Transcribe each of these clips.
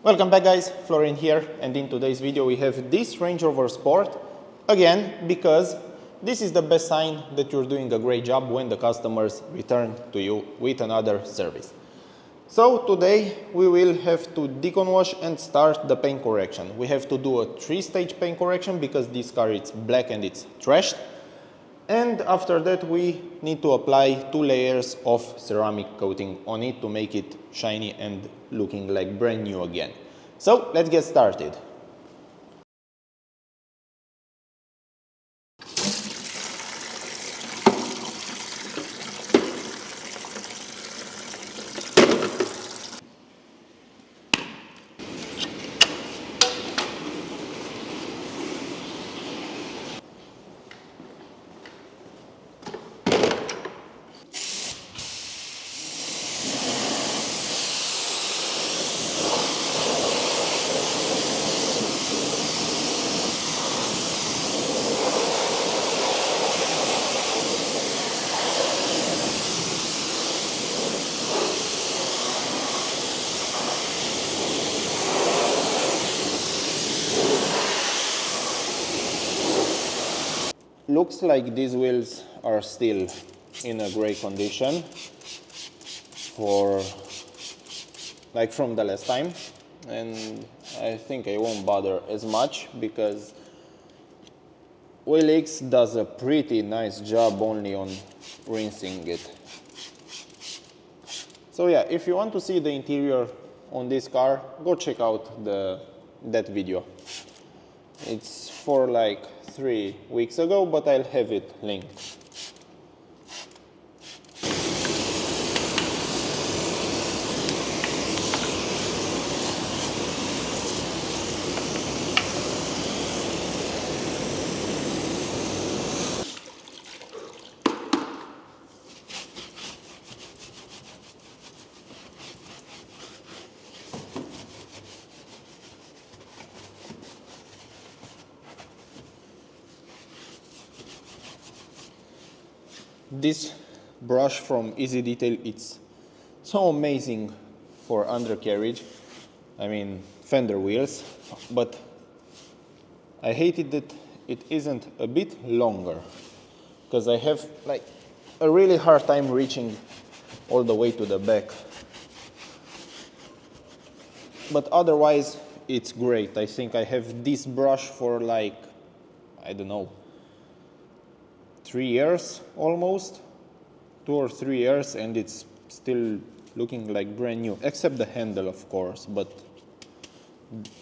Welcome back guys, Florian here, and in today's video we have this Range Rover Sport again because this is the best sign that you're doing a great job when the customers return to you with another service. So today we will have to decon wash and start the paint correction. We have to do a 3-stage paint correction because this car is black and it's trashed. And after that we need to apply 2 layers of ceramic coating on it to make it shiny and looking like brand new again. So let's get started. Looks like these wheels are still in a great condition from the last time, and I think I won't bother as much because Wheel X does a pretty nice job only on rinsing it. So yeah, if you want to see the interior on this car, go check out that video. It's for like 3 weeks ago, but I'll have it linked. This brush from Easy Detail, it's so amazing for undercarriage, I mean fender wheels, but I hated that it isn't a bit longer because I have like a really hard time reaching all the way to the back. But otherwise it's great. I think I have this brush for like, I don't know, 3 years almost, 2 or 3 years, and it's still looking like brand new, except the handle of course, but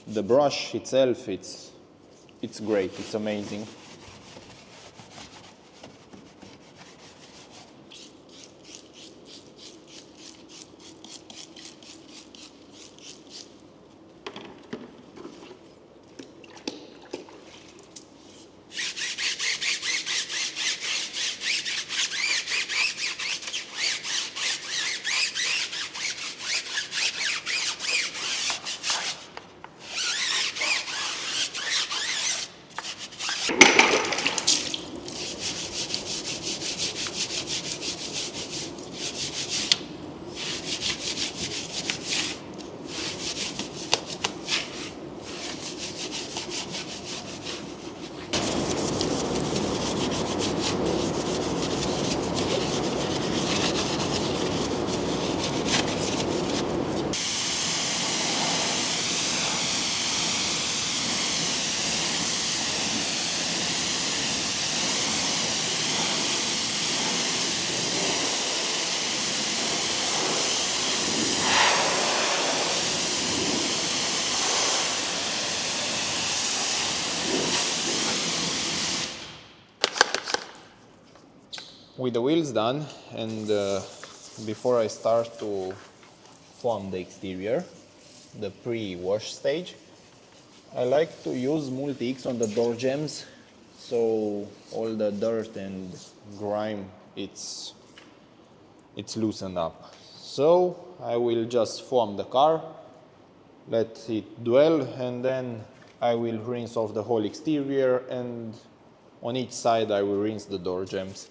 the brush itself, it's great, it's amazing. With the wheels done, and before I start to foam the exterior, the pre-wash stage, I like to use Multi-X on the door jambs, so all the dirt and grime, it's loosened up. So I will just foam the car, let it dwell, and then I will rinse off the whole exterior, and on each side I will rinse the door jambs.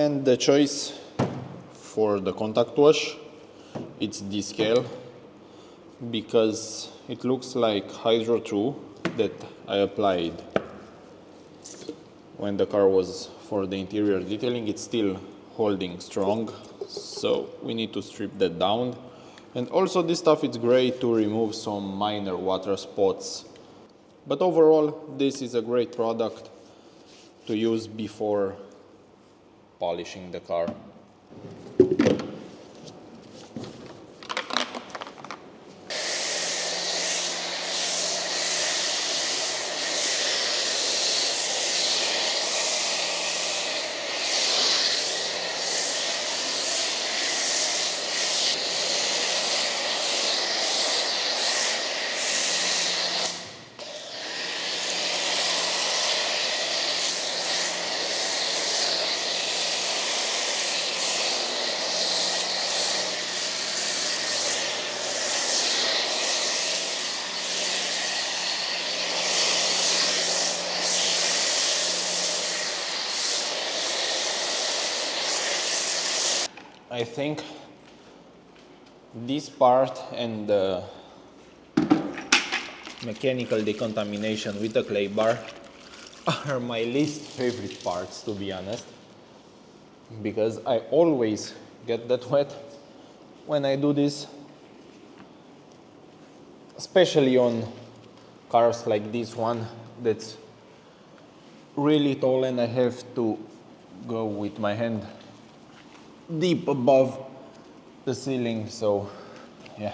And the choice for the contact wash, it's this scale, because it looks like Hydro 2 that I applied when the car was for the interior detailing. It's still holding strong, so we need to strip that down. And also this stuff, it's great to remove some minor water spots. But overall, this is a great product to use before polishing the car. I think this part and the mechanical decontamination with the clay bar are my least favorite parts, to be honest, because I always get that wet when I do this, especially on cars like this one that's really tall and I have to go with my hand deep above the ceiling, so yeah.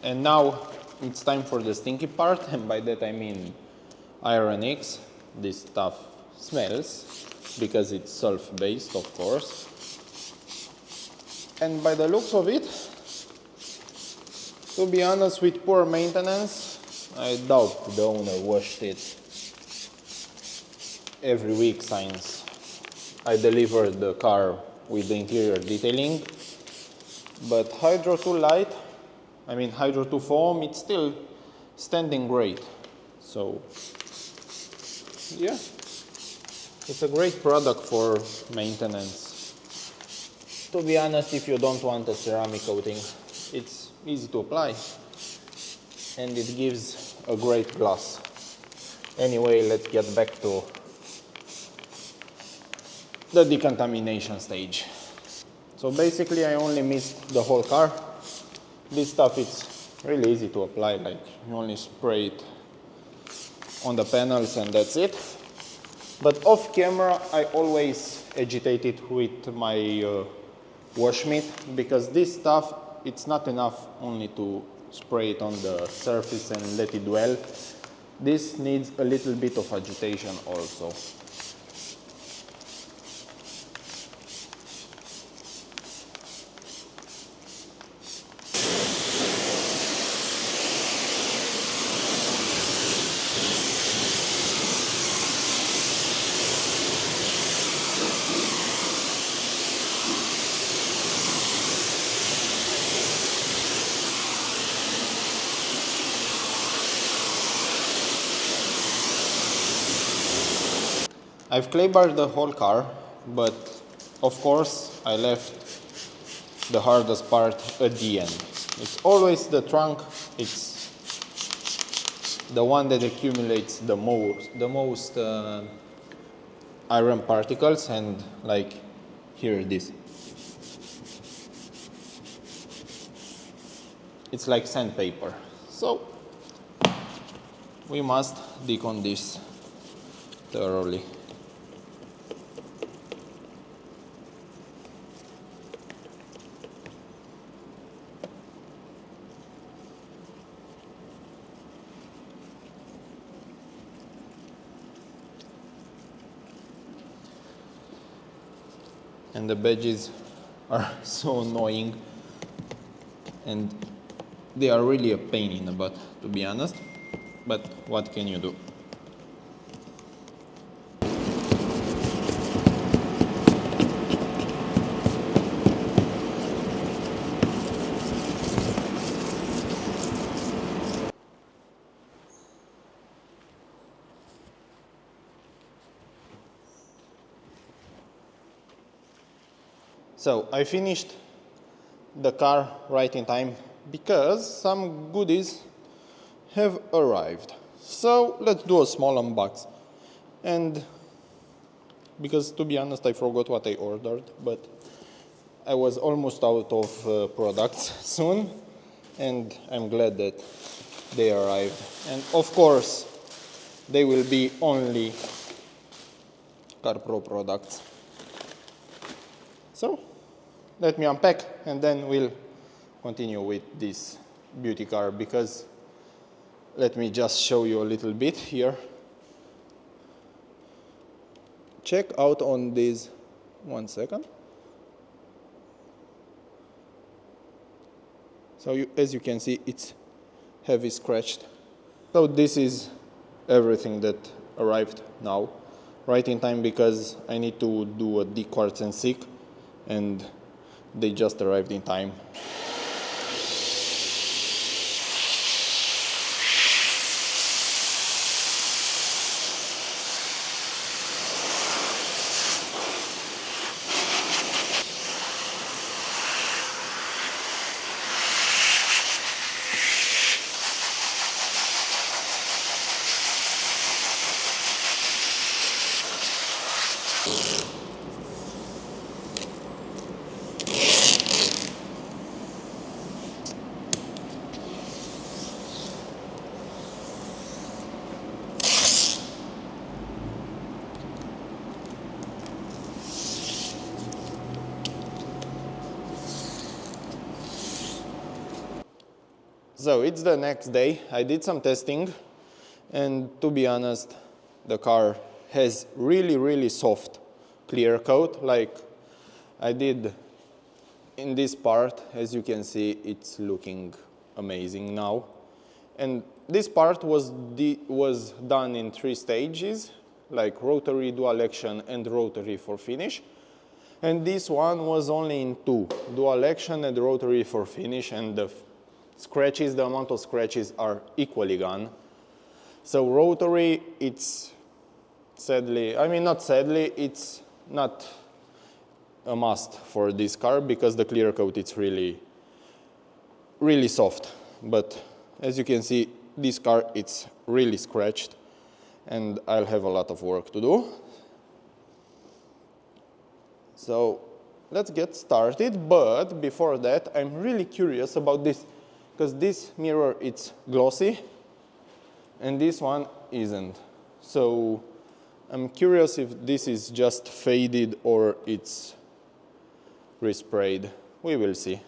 And now it's time for the stinky part, and by that I mean Andronic. This stuff smells because it's sulfur-based, of course. And by the looks of it, to be honest, with poor maintenance, I doubt the owner washed it every week since I delivered the car with the interior detailing. But Hydro 2 Light, Hydro 2 Foam, it's still standing great. So, yeah, it's a great product for maintenance. To be honest, if you don't want a ceramic coating, it's easy to apply and it gives a great gloss. Anyway, let's get back to the decontamination stage. So basically I only missed the whole car. This stuff, it's really easy to apply, like you only spray it on the panels and that's it. But off camera I always agitate it with my wash mitt, because this stuff, it's not enough only to spray it on the surface and let it dwell. This needs a little bit of agitation also. I've clay barred the whole car, but of course I left the hardest part at the end. It's always the trunk, it's the one that accumulates the most iron particles, and like here it is. It's like sandpaper. So we must decon this thoroughly. And the badges are so annoying, and they are really a pain in the butt, to be honest, but what can you do? So I finished the car right in time because some goodies have arrived. So let's do a small unbox. And because to be honest I forgot what I ordered, but I was almost out of products soon, and I'm glad that they arrived. And of course they will be only CarPro products. So let me unpack and then we'll continue with this beauty car, because let me just show you a little bit here. Check out on this, 1 second. So as you can see, it's heavy scratched. So this is everything that arrived now, right in time, because I need to do a dequartz and seek, and they just arrived in time. So it's the next day. I did some testing, and to be honest, the car has really soft clear coat, like I did in this part. As you can see, it's looking amazing now. And this part was done in 3 stages, like rotary, dual action, and rotary for finish. And this one was only in 2, dual action and rotary for finish, and the scratches, the amount of scratches are equally gone. So rotary, it's sadly, I mean not sadly, it's not a must for this car, because the clear coat it's really soft. But as you can see, this car it's really scratched, and I'll have a lot of work to do. So let's get started, but before that I'm really curious about this, because this mirror it's glossy and this one isn't. So I'm curious if this is just faded or it's resprayed. We will see.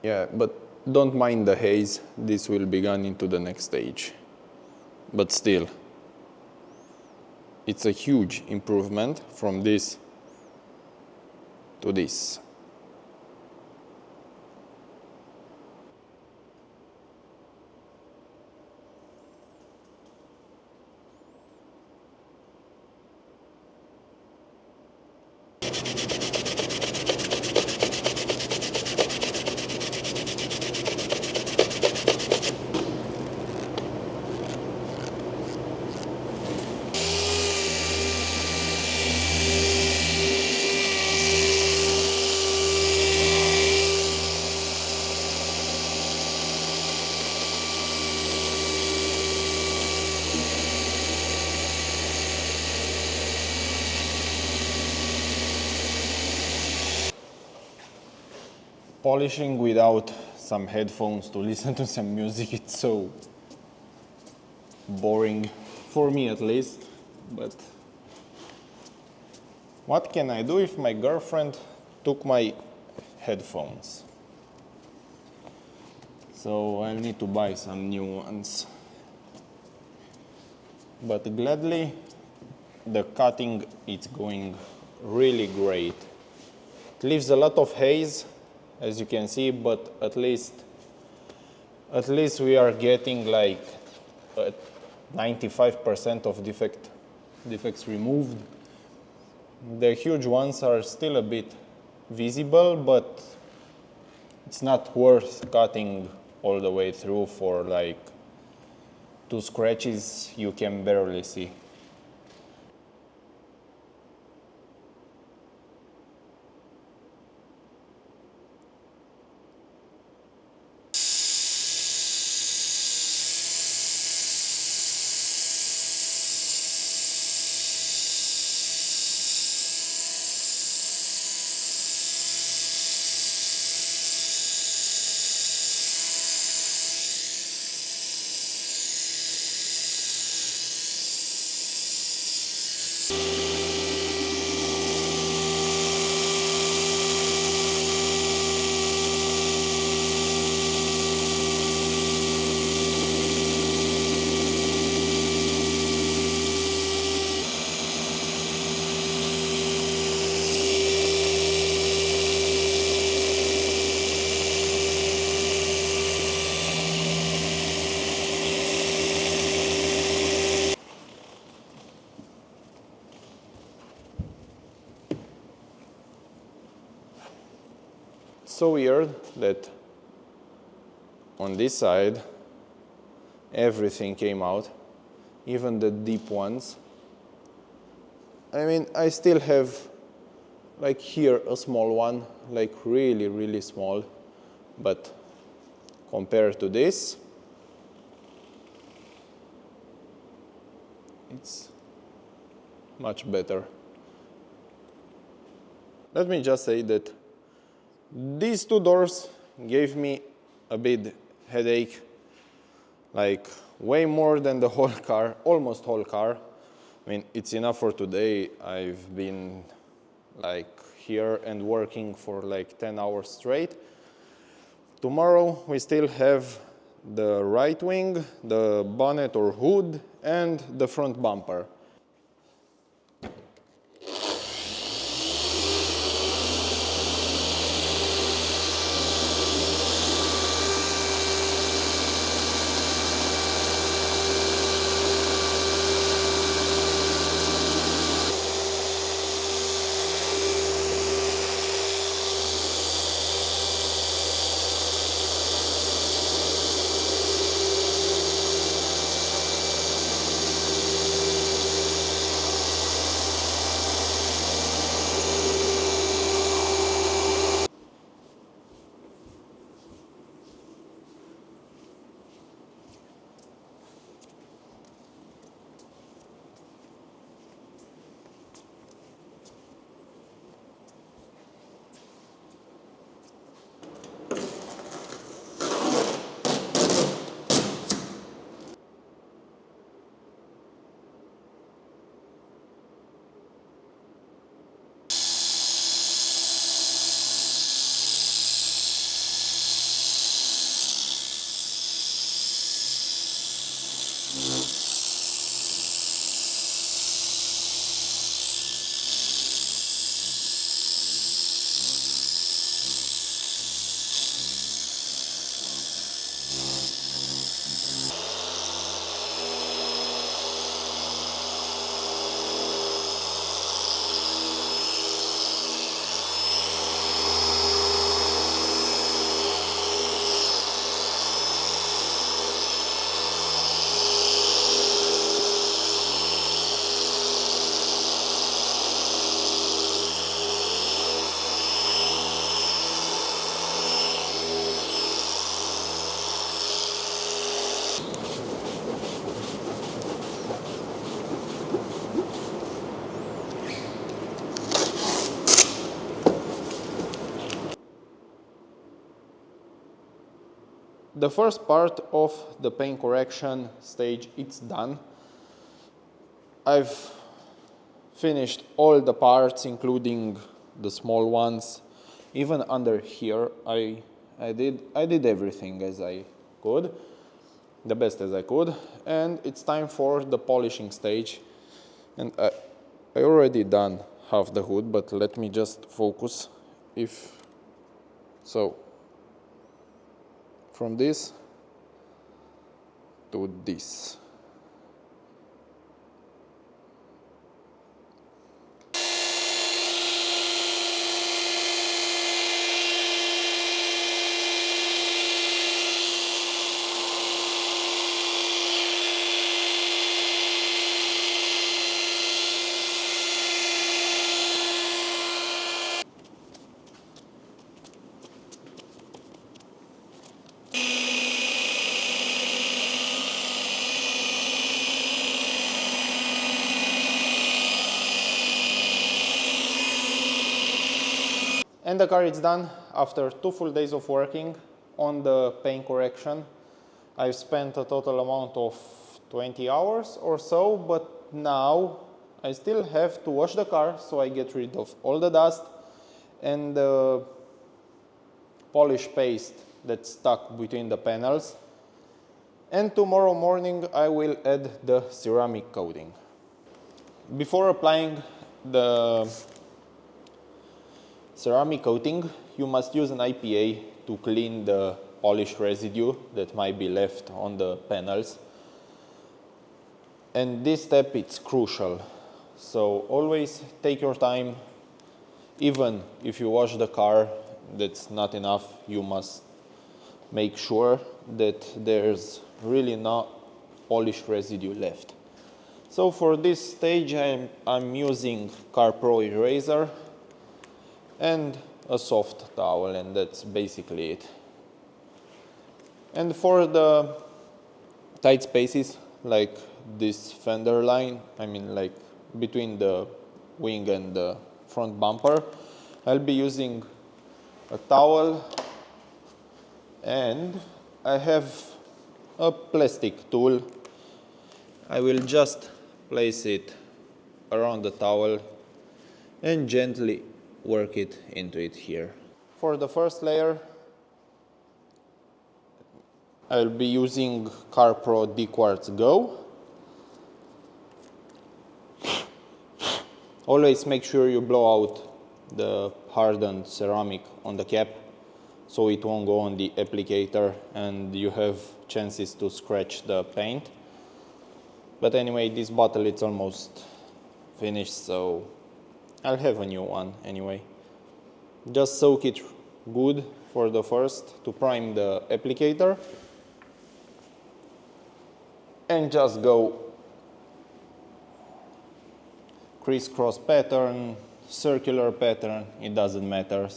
Yeah, but don't mind the haze. This will be gone into the next stage. But still, it's a huge improvement from this to this. Polishing without some headphones to listen to some music, it's so boring, for me at least. But what can I do if my girlfriend took my headphones? So I'll need to buy some new ones. But gladly, the cutting is going really great. It leaves a lot of haze, as you can see, but at least we are getting like 95% of defects removed. The huge ones are still a bit visible, but it's not worth cutting all the way through for like 2 scratches you can barely see. So weird that on this side everything came out, even the deep ones. I mean, I still have like here a small one, like really small, but compared to this, it's much better. Let me just say that these 2 doors gave me a bit headache, like way more than the whole car, almost whole car. I mean, it's enough for today. I've been like here and working for like 10 hours straight. Tomorrow we still have the right wing, the bonnet or hood, and the front bumper. the first part of the paint correction stage, it's done. I've finished all the parts, including the small ones. Even under here, I did everything as I could, the best as I could, and it's time for the polishing stage. And I already done half the hood, but let me just focus. So from this to this. And the car is done after 2 full days of working on the paint correction. I've spent a total amount of 20 hours or so, but now I still have to wash the car, so I get rid of all the dust and the polish paste that's stuck between the panels. And tomorrow morning I will add the ceramic coating. Before applying the ceramic coating, you must use an IPA to clean the polish residue that might be left on the panels. And this step, it's crucial. So always take your time. Even if you wash the car, that's not enough. You must make sure that there's really no polish residue left. So for this stage, I'm using Car Pro eraser and a soft towel, and that's basically it. And for the tight spaces, like this fender line, I mean like between the wing and the front bumper, I'll be using a towel, and I have a plastic tool. I will just place it around the towel and gently work it into it here. For the first layer, I'll be using Car Pro D-Quartz Go. Always make sure you blow out the hardened ceramic on the cap so it won't go on the applicator and you have chances to scratch the paint. But anyway, this bottle it's almost finished, so I'll have a new one anyway. Just soak it good for the first to prime the applicator. And just go crisscross pattern, circular pattern, it doesn't matter.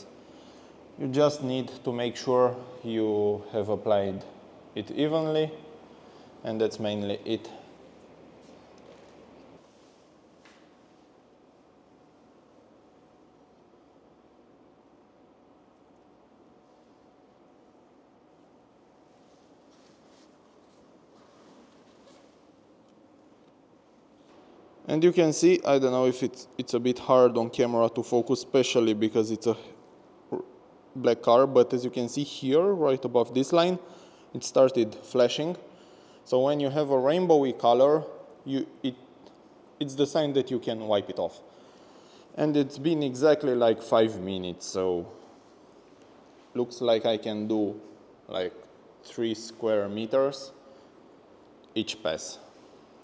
You just need to make sure you have applied it evenly, and that's mainly it. And you can see, I don't know if it's a bit hard on camera to focus, especially because it's a black car, but as you can see here, right above this line, it started flashing. So when you have a rainbowy color, it's the sign that you can wipe it off. And it's been exactly like 5 minutes, so looks like I can do like 3 square meters each pass.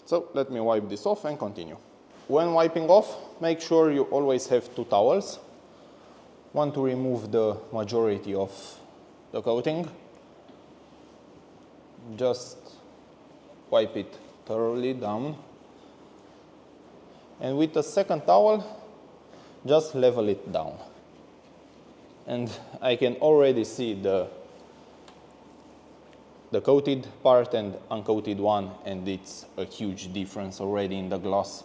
So let me wipe this off and continue. When wiping off, make sure you always have 2 towels. One to remove the majority of the coating. Just wipe it thoroughly down. And with the second towel, just level it down. And I can already see the coated part and uncoated one, and it's a huge difference already in the gloss.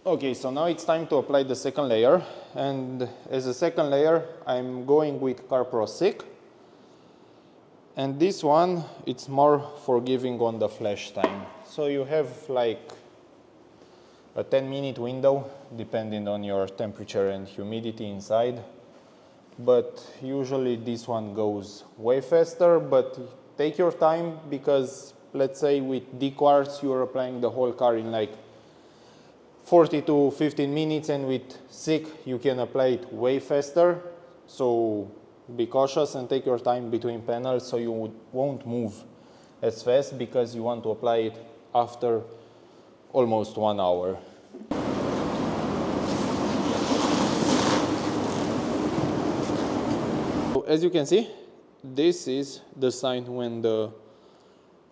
Okay, so now it's time to apply the second layer, and as a second layer I'm going with CarPro 6, and this one it's more forgiving on the flash time. So you have like a 10-minute window depending on your temperature and humidity inside, but usually this one goes way faster, but take your time because let's say with dequarts you're applying the whole car in like 40 to 15 minutes, and with SICK you can apply it way faster. So be cautious and take your time between panels so you won't move as fast, because you want to apply it after almost 1 hour. So as you can see, this is the sign when the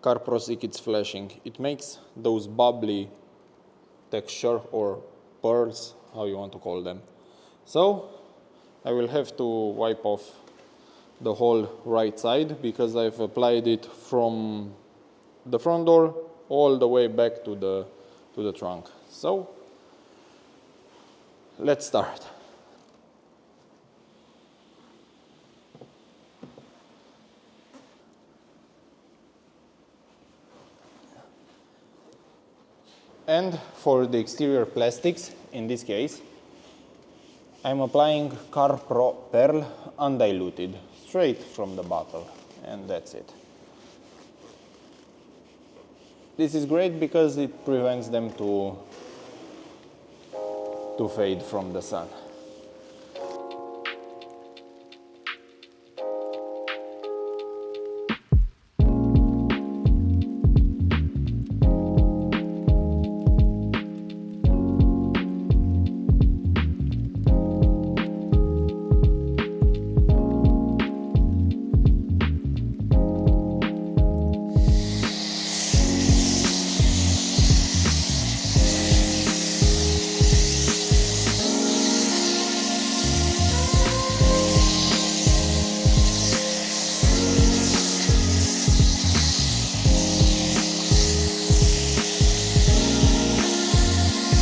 CarPro 6 is flashing. It makes those bubbly texture or pearls, how you want to call them. So I will have to wipe off the whole right side because I've applied it from the front door all the way back to the trunk. So let's start. And for the exterior plastics, in this case, I'm applying CarPro Pearl undiluted, straight from the bottle, and that's it. This is great because it prevents them to fade from the sun.